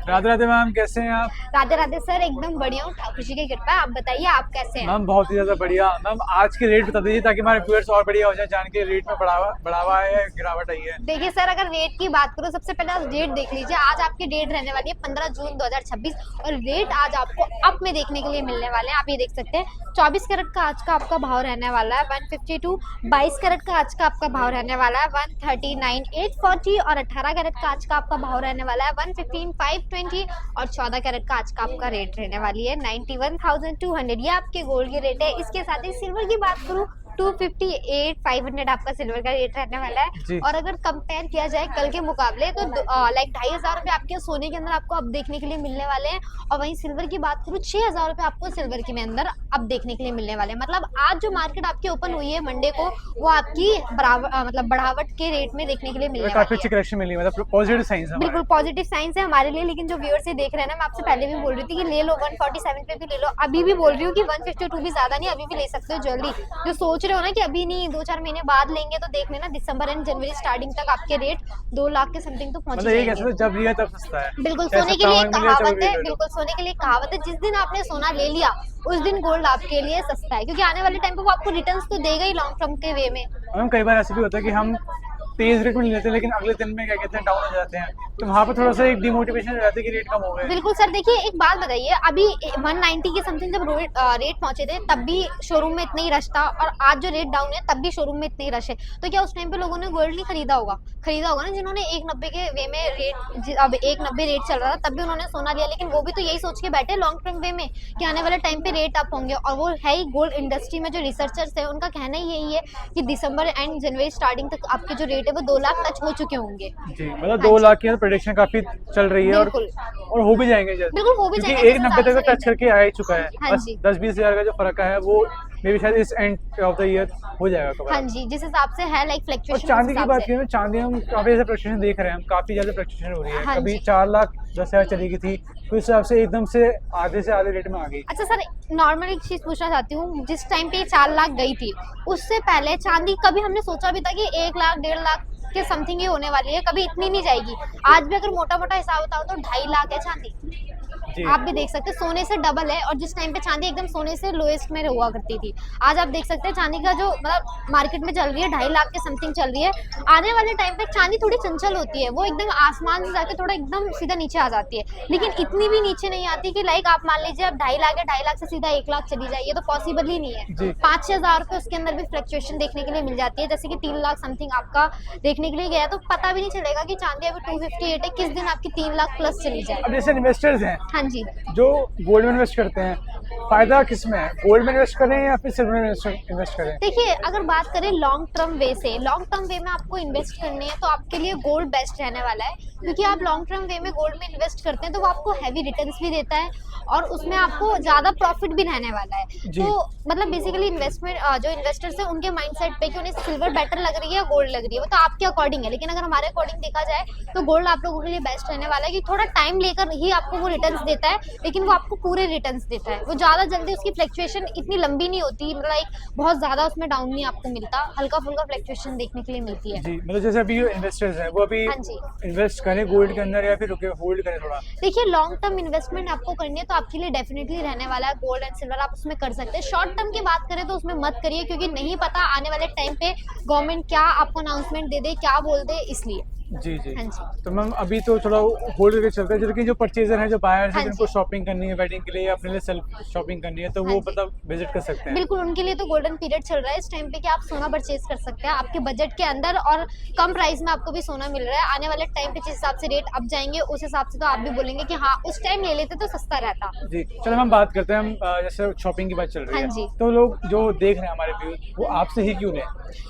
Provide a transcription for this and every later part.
Radhe Radhe ma'am, कैसे हैं आप? राधे राधे सर, एकदम बढ़िया हूँ, ठाकुर जी की कृपा है। आप बताइए, आप कैसे हैं? मैम बहुत ही ज्यादा बढ़िया। मैम आज के रेट बता दीजिए ताकि हमारे व्यूअर्स और बढ़िया हो जाए, जान के रेट में बढ़ावा है या गिरावट आई है। देखिए सर, अगर रेट की बात करूँ, सबसे पहले आप डेट देख लीजिए। आज आपकी डेट रहने वाली है 15 जून 2026 और रेट आज आपको अप में देखने के लिए मिलने वाले हैं। आप ये देख सकते हैं 24 कैरेट का आज का आपका भाव रहने वाला है 152, 22 कैरेट का आज का आपका भाव रहने वाला है 139,840 और 18 कैरेट का आज का आपका भाव रहने वाला है 115,520 और 14 कैरेट का आज का आपका रेट रहने वाली है 91,200। ये आपके गोल्ड के रेट है। इसके साथ ही सिल्वर की बात करूँ 258,500 आपका सिल्वर का रेट रहने वाला है। और अगर कंपेयर किया जाए कल के मुकाबले तो लाइक 2,500 रुपए आपके सोने के अंदर आपको अब देखने के लिए मिलने वाले हैं। और वहीं सिल्वर की बात करूँ 6,000 रुपए आपको सिल्वर के में अंदर अब देखने के लिए मिलने वाले हैं। मतलब आज जो मार्केट आपकी ओपन हुई है मंडे को, वो आपकी मतलब बढ़ावट के रेट में देखने के लिए मिलने वाली है। काफी अच्छी करेक्शन मिली, मतलब पॉजिटिव साइंस है। बिल्कुल पॉजिटिव साइंस है हमारे लिए। लेकिन जो व्यूअर्स देख रहे हैं ना, मैं आपसे पहले भी बोल रही थी कि ले लो 147 पे भी ले लो। अभी भी बोल रही हूँ कि 152 भी ज्यादा नहीं, अभी भी ले सकते हो जल्दी। जो सोच रहे हो ना कि अभी नहीं 2-4 महीने बाद लेंगे, तो देख लेना दिसंबर एंड जनवरी स्टार्टिंग तक आपके रेट 2 लाख के समथिंग तो पहुंच जाएंगे। मतलब जब लिया तब सस्ता है। बिल्कुल सोने के लिए कहावत है, बिल्कुल सोने के लिए कहावत है, जिस दिन आपने सोना ले लिया उस दिन गोल्ड आपके लिए सस्ता है, क्योंकि आने वाले टाइम पे वो आपको रिटर्न्स तो देगा ही लॉन्ग टर्म के वे में। मैम कई बार ऐसा भी होता है कि हम तेज रेट में लेते हैं लेकिन अगले दिन में क्या कहते हैं डाउन हो जाते हैं, तो वहाँ पे थोड़ा सा एक डिमोटिवेशन हो जाती है कि रेट कम हो गए। बिल्कुल सर, देखिए एक बात बताइए, अभी 190 के समथिंग जब रेट पहुंचे थे तब भी शोरूम में इतना ही रश था और आज जो रेट डाउन है तब भी शोरूम में इतना ही रश है। तो क्या उस टाइम पे लोगों ने गोल्ड नहीं खरीदा होगा ना, जिन्होंने 190 के वे में रेट, अब 190 रेट चल रहा था तब भी उन्होंने सोना लिया। लेकिन वो भी तो यही सोच के बैठे लॉन्ग टर्म वे में कि आने वाले टाइम पे रेट अप होंगे। और वो है ही गोल्ड इंडस्ट्री में जो रिसर्चर्स है उनका कहना ही यही है कि दिसंबर एंड जनवरी स्टार्टिंग तक आपके जो रेट है वो 2 लाख टच हो चुके होंगे। जी, मतलब 2 लाख की प्रेडिक्शन काफी चल रही है और हो भी जाएंगे जल्द। बिल्कुल हो भी जाएंगे, 190 तक तो टच करके आ ही चुका है। हाँ बस जी। 10-20 हजार का जो फर्क है वो मे भी शायद इस एंड ऑफ द ईयर हो जाएगा कवर। हाँ जी, जिस हिसाब से है लाइक फ्लक्चुएशन। और चांदी की बात करें, चांदी हम काफी ज्यादा फ्लक्चुएशन देख रहे हैं, हम काफी ज्यादा फ्लक्चुएशन हो रही है। हाँ कभी 4,10,000 चली गई थी, तो इस हिसाब से एकदम से आधे रेट में आ गई। अच्छा सर, नॉर्मल एक चीज पूछना चाहती हूँ, जिस टाइम पे 4 लाख गई थी उससे पहले चांदी कभी हमने सोचा भी था कि 1 लाख 1.5 लाख के समथिंग ही होने वाली है, कभी इतनी नहीं जाएगी। आज भी अगर मोटा मोटा हिसाब बताओ तो 2.5 लाख है चांदी। आप भी देख सकते हैं सोने से डबल है। और जिस टाइम पे चांदी एकदम सोने से लोएस्ट में हुआ करती थी, आज आप देख सकते हैं चांदी का जो मतलब मार्केट में चल रही है 2.5 लाख के समथिंग चल रही है। आने वाले टाइम पे चांदी थोड़ी चंचल होती है, वो एकदम आसमान से जाके थोड़ा एकदम सीधा नीचे आ जाती है, लेकिन इतनी भी नीचे नहीं आती कि लाइक आप मान लीजिए अब 2.5 लाख है, 2.5 लाख से सीधा 1 लाख चली जाए, ये तो पॉसिबल ही नहीं है। 5-6 हजार रुपए उसके अंदर भी फ्लक्चुएशन देखने के लिए मिल जाती है। जैसे कि 3 लाख समथिंग आपका देखने के लिए गया तो पता भी नहीं चलेगा कि चांदी अभी 258 है, किस दिन आपकी 3 लाख प्लस चली जाए। अब जैसे इन्वेस्टर्स हैं, हाँ जी, जो गोल्ड में इन्वेस्ट करते हैं, फायदा किस में है, गोल्ड में इन्वेस्ट करें या फिर सिल्वर में इन्वेस्ट करें? देखिए अगर बात करें लॉन्ग टर्म वे से, लॉन्ग टर्म वे में आपको इन्वेस्ट करनी है तो आपके लिए गोल्ड बेस्ट रहने वाला है, क्योंकि आप लॉन्ग टर्म वे में गोल्ड में इन्वेस्ट करते हैं तो वो आपको हैवी रिटर्न्स भी देता है और उसमें आपको ज्यादा प्रॉफिट भी रहने वाला है। तो मतलब बेसिकली इन्वेस्टमेंट जो इन्वेस्टर्स है उनके माइंडसेट पे कि उन्हें सिल्वर बेटर लग रही है या गोल्ड लग रही है, वो तो आपके अकॉर्डिंग है। लेकिन अगर हमारे अकॉर्डिंग देखा जाए तो गोल्ड आप लोगों के लिए बेस्ट रहने वाला है, कि थोड़ा टाइम लेकर ही आपको वो रिटर्न्स देता है, लेकिन वो आपको पूरे रिटर्न्स देता है। वो ज्यादा जल्दी, उसकी फ्लक्चुएशन इतनी लंबी नहीं होती, मतलब बहुत ज्यादा उसमें डाउन नहीं आपको मिलता, हल्का फुल्का फ्लक्चुएशन देखने के लिए मिलती है। जी, मतलब जैसे अभी इन्वेस्टर्स हैं वो अभी इन्वेस्ट करें गोल्ड के अंदर या फिर होल्ड करें थोड़ा? देखिए लॉन्ग टर्म इन्वेस्टमेंट आपको करनी है तो आपके लिए डेफिनेटली रहने वाला है गोल्ड एंड सिल्वर, आप उसमें कर सकते हैं। शॉर्ट टर्म की बात करें तो उसमें मत करिए, क्योंकि नहीं पता आने वाले टाइम पे गवर्नमेंट क्या आपको अनाउंसमेंट दे दे, क्या बोल दे, इसलिए। जी जी। हाँ जी। तो मैम अभी तो थोड़ा होल्ड करके चलते हैं, लेकिन जो परचेजर हैं, जो बायर्स हैं, हाँ जिनको शॉपिंग करनी है वेडिंग के लिए या अपने लिए सेल्फ शॉपिंग करनी है, तो वो मतलब विजिट कर सकते हैं। बिल्कुल, उनके लिए तो गोल्डन पीरियड चल रहा है इस टाइम पे कि आप सोना परचेज कर सकते हैं आपके बजट के अंदर और कम प्राइस में आपको भी सोना मिल रहा है। आने वाले टाइम पे जिस हिसाब से रेट अप जाएंगे उस हिसाब से तो आप भी बोलेंगे कि हाँ उस टाइम ले लेते तो सस्ता रहता। जी, चलो हम बात करते हैं, हम जैसे शॉपिंग की बात चल रही है, हाँ जी। तो लोग जो देख रहे हैं हमारे व्यूज, वो आपसे ही क्यों लें?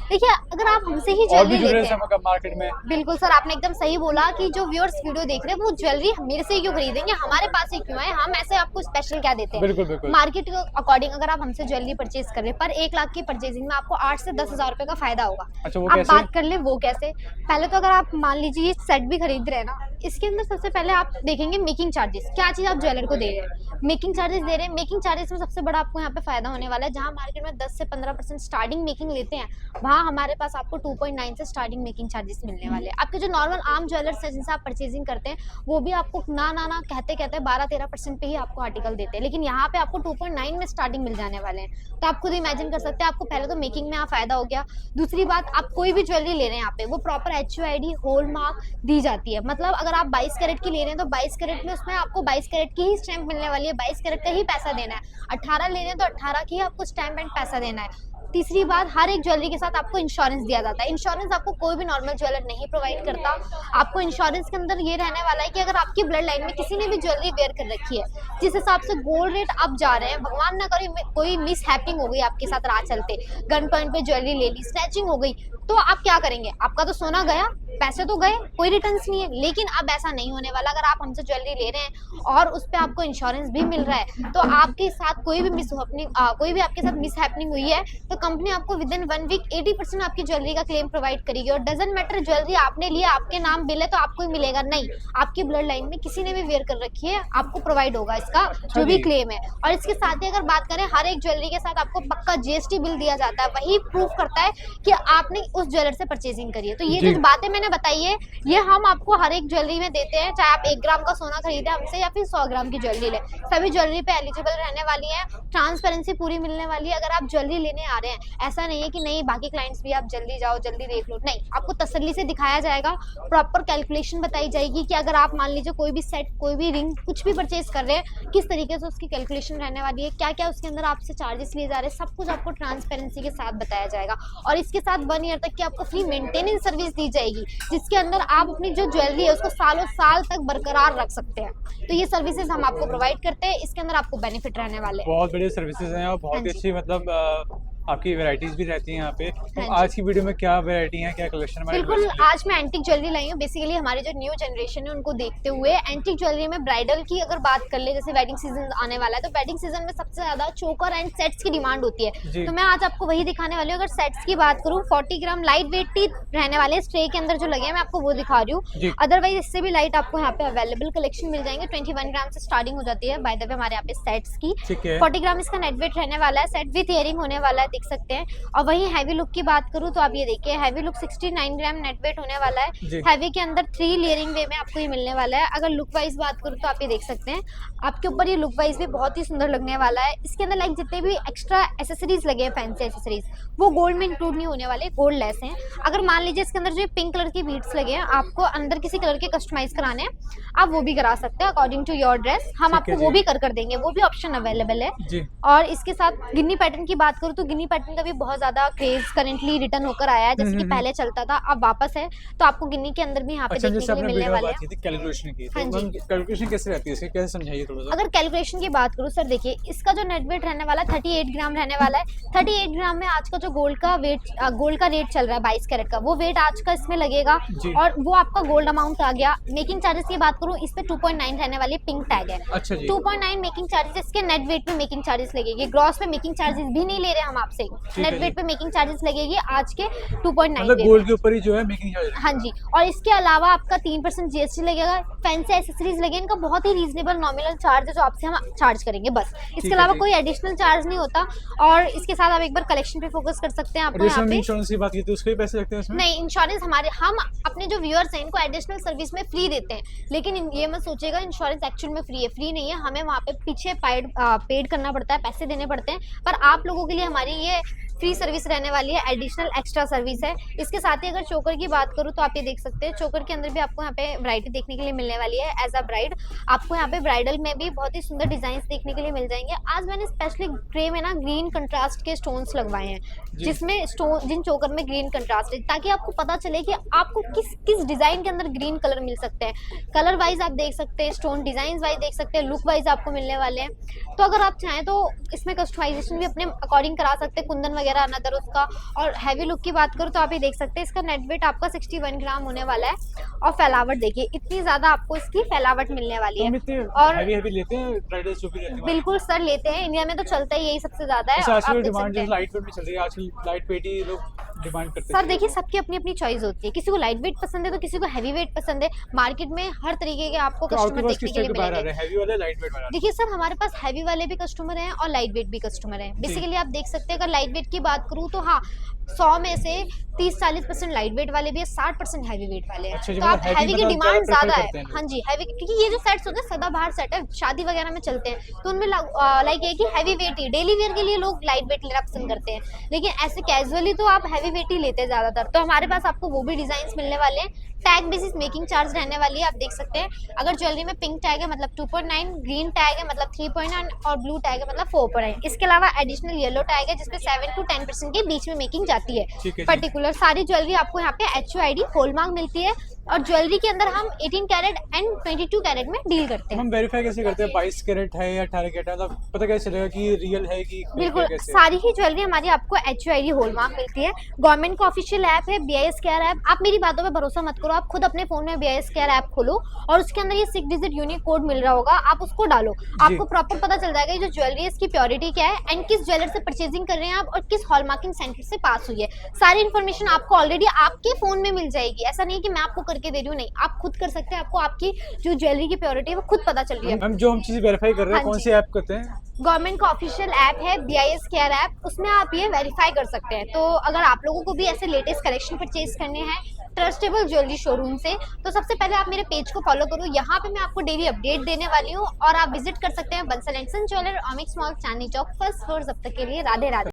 देखिए अगर आप हमसे ही और भी ज्वेलरी लेते हैं मार्केट में। बिल्कुल सर, आपने एकदम सही बोला कि जो व्यूअर्स वीडियो देख रहे हैं वो ज्वेलरी मेरे से ही क्यों खरीदेंगे, हमारे पास ही क्यों है, हम ऐसे आपको स्पेशल क्या देते हैं। बिल्कुल बिल्कुल। मार्केट के अकॉर्डिंग अगर आप हमसे ज्वेलरी परचेज कर रहे हैं पर 1 लाख की परचेजिंग में आपको 8 से 10 हजार रुपए का फायदा होगा। अच्छा, वो आप कैसे? बात कर ले वो कैसे। पहले तो अगर आप मान लीजिए सेट भी खरीद रहे हैं ना, इसके अंदर सबसे पहले आप देखेंगे मेकिंग चार्जेस, क्या चीज आप ज्वेलर को दे रहे हैं, मेकिंग चार्जेस दे रहे हैं। मेकिंग चार्जेस में सबसे बड़ा आपको यहाँ पे फायदा होने वाला है, जहाँ मार्केट में 10 से 15% स्टार्टिंग मेकिंग लेते हैं, वहाँ हमारे पास आपको 2.9 से स्टार्टिंग मेकिंग चार्जेस मिलने वाले हैं। आपके आपके जो नॉर्मल आम ज्वेलर्स है जिनसे आप परचेजिंग करते हैं वो भी आपको ना कहते 12-13% पे ही आपको आर्टिकल देते हैं, लेकिन यहाँ पे आपको 2.9 में स्टार्टिंग मिल जाने वाले हैं। तो आप खुद इमेजिन कर सकते हैं, आपको पहले तो मेकिंग में यहाँ फायदा हो गया। दूसरी बात, आप कोई भी ज्वेलरी ले रहे हैं यहाँ पे वो proper HUID hall mark the जाती है। मतलब अगर आप 22 कैरेट की ले रहे हैं तो 22 कैरेट में उसमें आपको 22 कैरेट की ही स्टैंप मिलने वाली है, 22 कैरेट का ही पैसा देना है। 18 ले रहे हैं तो 18 की ही आपको स्टैंप एंड पैसा देना है। तीसरी बात, हर एक ज्वेलरी के साथ आपको इंश्योरेंस दिया जाता है। इंश्योरेंस आपको कोई भी नॉर्मल ज्वेलर नहीं प्रोवाइड करता। आपको इंश्योरेंस के अंदर ये रहने वाला है कि अगर आपकी ब्लड लाइन में किसी ने भी ज्वेलरी वेयर कर रखी है, जिस हिसाब से गोल्ड रेट आप जा रहे हैं, भगवान ना करे कोई मिस हैपनिंग हो गई आपके साथ राह चलते, गन पॉइंट पे ज्वेलरी ले ली, स्नैचिंग हो गई, तो आप क्या करेंगे? आपका तो सोना गया, पैसे तो गए, कोई रिटर्न्स नहीं है। लेकिन अब ऐसा नहीं होने वाला। अगर आप हमसे ज्वेलरी ले रहे हैं और उस पर आपको इंश्योरेंस भी मिल रहा है तो आपके साथ कोई भी आपके साथ मिस हैपनिंग हुई है तो कंपनी आपको विद इन 1 वीक 80% आपकी ज्वेलरी का क्लेम प्रोवाइड करेगी। और डजंट मैटर ज्वेलरी आपने लिया, आपके नाम बिल है तो आपको ही मिलेगा, नहीं, आपकी ब्लड लाइन में किसी ने भी वेयर कर रखी है आपको प्रोवाइड होगा इसका जो भी क्लेम है। और इसके साथ ही अगर बात करें, हर एक ज्वेलरी के साथ आपको पक्का GST बिल दिया जाता है, वही प्रूफ करता है कि आपने उस ज्वेलर से परचेजिंग करी है। तो ये जो बातें मैंने बताई है ये हम आपको हर एक ज्वेलरी में देते हैं, चाहे आप 1 ग्राम का सोना खरीदे हमसे या फिर 100 ग्राम की ज्वेलरी ले, सभी ज्वेलरी पे एलिजिबल रहने वाली है। ट्रांसपेरेंसी पूरी मिलने वाली है। अगर आप ज्वेलरी लेने आ रहे हैं, ऐसा नहीं है कि नहीं बाकी क्लाइंट्स भी आप जल्दी जाओ जल्दी देख लो, नहीं, आपको तसल्ली से दिखाया जाएगा, प्रॉपर कैलकुलेशन बताई जाएगी कि अगर आप मान लीजिए कोई भी सेट, कोई भी रिंग, कुछ भी परचेज कर रहे हैं, किस तरीके से उसकी कैलकुलेशन रहने वाली है, क्या क्या उसके अंदर आपसे चार्जेस लिए जा रहे हैं, सब कुछ आपको ट्रांसपेरेंसी के साथ बताया जाएगा। और इसके साथ 1 ईयर तक की आपको फ्री मेंटेनेंस सर्विस दी जाएगी, जिसके अंदर आप अपनी जो ज्वेलरी है उसको सालों साल तक बरकरार रख सकते हैं। तो ये सर्विसेज हम आपको प्रोवाइड करते हैं, इसके अंदर आपको बेनिफिट रहने वाले हैं। बहुत बढ़िया सर्विसेज हैं और बहुत अच्छी मतलब आपकी वैरायटीज भी रहती हैं यहाँ पे। तो आज की वीडियो में क्या वैरायटी है, क्या कलेक्शन है? बिल्कुल, आज मैं एंटिक ज्वेलरी लाई हूँ। बेसिकली हमारी जो न्यू जनरेशन है उनको देखते हुए एंटिक ज्वेलरी में ब्राइडल की अगर बात कर ले, जैसे वेडिंग सीजन आने वाला है तो वेडिंग सीजन में सबसे ज्यादा चोकर एंड सेट्स की डिमांड होती है। तो मैं आज आपको वही दिखाने वाली हूँ। अगर सेट्स की बात करूँ, 40 ग्राम लाइट वेट टी रहने वाले स्ट्रे के अंदर जो लगे हैं मैं आपको वो दिखा रही हूँ। अदरवाइज इससे भी लाइट आपको यहाँ पे अवेलेबल कलेक्शन मिल जाएंगे। 21 ग्राम से स्टार्टिंग हो जाती है बाय द वे हमारे यहाँ पे सेट्स की। 40 ग्राम इसका नेट वेट रहने वाला है, सेट विथ इयरिंग होने वाला है, देख सकते हैं। और वही हैवी लुक की बात करूं तो आप ये देखिए, हैवी लुक 69 ग्राम नेट वेट होने वाला है। हैवी के अंदर 3 लेयरिंग वे में आपको ये मिलने वाला है। अगर लुक वाइज बात करूं तो आप ये देख सकते हैं, आपके ऊपर ये लुक वाइज भी बहुत ही सुंदर लगने वाला है। इसके अंदर लाइक जितने भी एक्स्ट्रा एसेसरीज लगे हैं, फैंसी एसेसरीज, वो गोल्ड में इंक्लूड नहीं होने वाले, गोल्ड लेस हैं। अगर मान लीजिए इसके अंदर जो पिंक कलर की बीड्स लगे हैं, आपको अंदर किसी कलर के कस्टमाइज कराने हैं, आप वो भी करा सकते हैं अकॉर्डिंग टू योर ड्रेस। हम आपको वो भी कर देंगे, वो भी ऑप्शन अवेलेबल है। और इसके साथ गिन्नी पैटर्न की बात करूं तो गिन्नी पैटर्न का भी बहुत ज्यादा क्रेज करेंटली रिटर्न होकर आया है। जैसे कि पहले चलता था, अब वापस है, तो आपको गिन्नी के अंदर भी यहाँ पे देखने के लिए मिलने वाले हैं। कैलकुलेशन की, तो कैलकुलेशन कैसे रहती है, इसके कैसे समझाइए थोड़ा सा। अगर कैलकुलेशन की बात करूँ सर, देखिए इसका जो नेट वेट रहने वाला है 38 ग्राम रहने वाला है। 38 ग्राम में आज का जो गोल्ड का रेट चल रहा है 22 कैरेट का, वो वेट आज का इसमें लगेगा और वो आपका गोल्ड अमाउंट आ गया। मेकिंग चार्जेस की बात करूँ, इस पे 2.9 रहने वाली पिंक टैग है। 2.9 मेकिंग चार्जेस, इसके नेट वेट पे मेकिंग चार्जेस लगेगी। ग्रॉस पे मेकिंग चार्जेस भी नहीं ले रहे हम आपसे, नेट वेट पे मेकिंग चार्जेस लगेगी आज के 2.9 मतलब गोल्ड के ऊपर ही जो है मेकिंग चार्ज। हाँ जी, और इसके अलावा आपका 3% GST लगेगा। फैंसी एसेसरीज लगे, इनका बहुत ही रीजनेबल नॉमिनल चार्ज है जो आपसे हम चार्ज करेंगे, बस इसके अलावा कोई एडिशनल चार्ज नहीं होता। और इसके साथ आप एक बार कलेक्शन पे फोकस कर सकते हैं। आपको यहाँ पे इंश्योरेंस की बात की तो उसके भी पैसे लगते हैं इसमें? नहीं, इंश्योरेंस हम अपने जो व्यूअर्स हैं इनको एडिशनल सर्विस में फ्री देते हैं, लेकिन ये मत सोचिएगा इंश्योरेंस एक्चुअल में फ्री है। फ्री नहीं है, हमें वहाँ पे पीछे पेड करना पड़ता है, पैसे देने पड़ते हैं। पर आप लोगों के लिए हमारी ये फ्री सर्विस रहने वाली है, एडिशनल एक्स्ट्रा सर्विस है। इसके साथ ही अगर चोकर की बात करूँ तो आप ये देख सकते हैं, चोकर के अंदर भी आपको यहाँ पे वैरायटी देखने के लिए मिलने वाली है। एज अ ब्राइड आपको यहाँ पे ब्राइडल में भी बहुत ही सुंदर डिजाइन देखने के लिए मिल जाएंगे। आज मैंने स्पेशली ग्रे में ना ग्रीन कंट्रास्ट के स्टोन्स लगवाए हैं, जिसमें जिन चोकर में ग्रीन कंट्रास्ट है, ताकि आपको पता चले कि आपको किस डिजाइन के अंदर ग्रीन कलर मिल सकते हैं। कलर वाइज आप देख सकते हैं, स्टोन डिजाइन वाइज देख सकते हैं, लुक वाइज आपको मिलने वाले हैं। तो अगर आप चाहें तो इसमें कस्टमाइजेशन भी अपने अकॉर्डिंग करा सकते हैं, कुंदन वगैरह अनदर उसका। और हैवी लुक की बात करूँ तो आप ये देख सकते हैं, इसका नेट वेट आपका 61 ग्राम होने वाला है। और फैलावट देखिए, इतनी ज्यादा आपको इसकी फैलावट मिलने वाली है। और हैवी लेते हैं ब्राइडल्स जो भी रहते हैं? बिल्कुल सर, लेते हैं। इंडिया में तो चलता ही यही सबसे ज्यादा है। आजकल डिमांड लाइट वेट में चल रही है, आजकल लाइट वेट ही लोग डिमांड करते हैं। सर देखिए, सबकी अपनी अपनी चॉइस होती है, किसी को लाइट वेट पसंद है तो किसी को हैवी वेट पसंद है। मार्केट में हर तरीके के आपको कस्टमर देखने के लिए मिलेंगे। हैवी वाले, लाइट वेट वाले? देखिए सर, हमारे पास हैवी वाले भी कस्टमर हैं और लाइट वेट भी कस्टमर हैं। बेसिकली आप देख सकते हैं, अगर लाइट वेट की बात करूँ तो हाँ, 100 में से 30-40% लाइट वेट वाले भी है, 60% हैवी वेट वाले हैं। अच्छा, जो तो मतलब आप heavy हैवी की मतलब डिमांड ज़्यादा ज्यादा prefer है। करते हैं लोग। हाँ जी, हैवी, क्योंकि ये जो सेट्स होते हैं सदाबहार सेट है, शादी वगैरह में चलते हैं, तो उनमें लाइक ये कि हैवी वेट ही, डेली वेयर के लिए लोग लाइट वेट लेना पसंद करते हैं, लेकिन ऐसे कैजुअली तो आप हैवी वेट ही लेते हैं ज्यादातर। तो हमारे पास आपको वो भी डिजाइन मिलने वाले हैं। टैग बेसिस मेकिंग चार्ज रहने वाली है, आप देख सकते हैं। अगर ज्वेलरी में पिंक टैग है मतलब 2.9, ग्रीन टैग है मतलब 3.9 और ब्लू टैग है मतलब 4.9। इसके अलावा एडिशनल येलो टैग है जिसपे 7 to 10% के बीच में मेकिंग जाती है। ठीक है जी। पर्टिकुलर सारी ज्वेलरी आपको यहाँ पे HUID हॉलमार्क मिलती है, और ज्वेलरी के अंदर हम 18 कैरेट एंड 22 कैरेट में डील करते तो हैं। हम वेरीफाई कैसे करते हैं 22 कैरेट है या 18 कैरेट है, मतलब पता कैसे चलेगा कि रियल है कि fake बिल्कुल, है कैसे? सारी ही ज्वेलरी हमारी आपको HUID हॉलमार्क मिलती है। गवर्नमेंट का ऑफिशियल ऐप है BIS केयर ऐप। आप मेरी बातों पे भरोसा मत करो, आप खुद अपने फोन में BIS केयर ऐप खोलो और उसके अंदर ये 6 डिजिट यूनिक कोड मिल रहा होगा, आप उसको डालो, आपको प्रॉपर पता चल जाएगा ये जो ज्वेलरी है इसकी प्योरिटी क्या है एंड किस ज्वेलर से परचेजिंग कर रहे हैं आप और किस हॉलमार्किंग सेंटर से पास हुई है। सारी इन्फॉर्मेशन आपको ऑलरेडी आपके फोन में मिल जाएगी। ऐसा नहीं कि मैं आपको करके दे रही हूँ, नहीं, आप खुद कर सकते हैं। आपको आपकी जो ज्वेलरी की प्योरिटी है वो खुद पता चल रही है। हम जो हम चीज़ वेरीफाई कर रहे हैं हाँ कौन जी। सी ऐप करते हैं? गवर्नमेंट का ऑफिशियल ऐप है BIS केयर ऐप, उसमें आप ये वेरीफाई कर सकते हैं। तो अगर आप लोगों को भी ऐसे लेटेस्ट कलेक्शन परचेज करने हैं ट्रस्टेबल ज्वेलरी शोरूम से, तो सबसे पहले आप मेरे पेज को फॉलो करो। यहाँ पे मैं आपको डेली अपडेट देने वाली हूँ और आप विजिट कर सकते हैं Bansal and son jeweller, Omaxe mall, Chandni Chowk, first floor. जब तक के लिए राधे राधे।